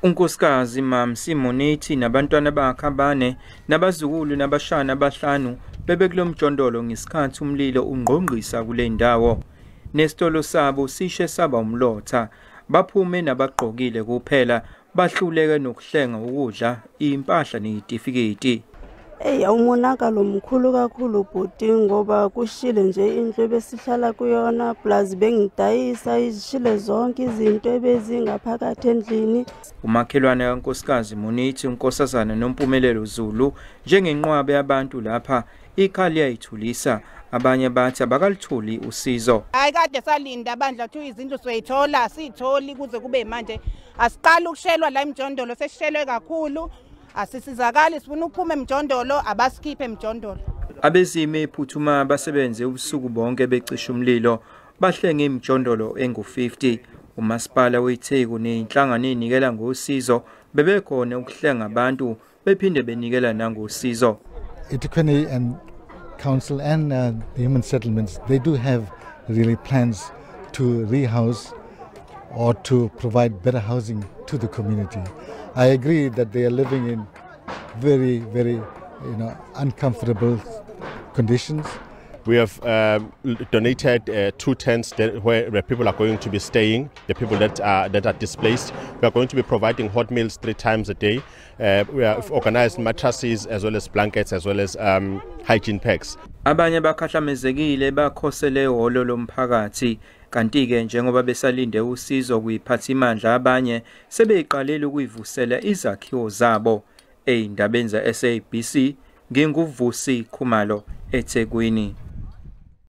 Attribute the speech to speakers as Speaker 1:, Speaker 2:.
Speaker 1: Unkosikazi Mam Simoneti nabantwana bakhe abane nabazukulu nabashana abahlanu bebekulomjondolo ngesikhathi umlilo ungqongqisa kule ndawo. Nesitolo sabo sishe saba umlotha, baphume nabagqokile kuphela, bahluleke nokuhlenga ukudla, impahla nezitifiketi.
Speaker 2: Umonakalo mkhulu kakhulu bhuti ngoba kushile nje indlu ebesihlala kuyona plus bengidayisa izishile zonke izinto ebezingaphakathi endlini.
Speaker 1: Umakhelwane kankosikazi Moneti unkosazana noMpumelelo Zulu njengenqwabe yabantu lapha ikhali yayithulisa, abanye bathi abakalitholi usizo.
Speaker 3: Hayi kade salinda bandla thu izindlu soyithola sitholi kuze kube manje asiqala ukushelwa la emijondolo sesishelwe kakhulu. Asisizakali sifuna ukuphuma emijondolo abasikhiphe emijondolo.
Speaker 1: Abezimo ephuthuma basebenze ubusuku bonke becisha umlilo bahlenge imijondolo engu-50. Umasipala weTheku nenhlangano enikela ngosizo bebekhona ukuhlenga abantu bephinde benikela nangosizo.
Speaker 4: iTheku and council and the human settlements, they do have really plans to rehouse or to provide better housing to the community. I agree that they are living in very, very, uncomfortable conditions.
Speaker 5: We have donated 2 tents where people are going to be staying, the people that are displaced. We are going to be providing hot meals 3 times a day. We have organized mattresses as well as blankets as well as hygiene packs.
Speaker 1: Abanye bakhahlamezekile bakhosele ihholo lomphakathi, kanti-ke njengoba besalinde usizo kuyiphathimandla abanye sebeyiqalile ukuyivusela izakhiwo zabo. Ey'ndabeni za SABC, nginguvusi Khumalo eThekwini.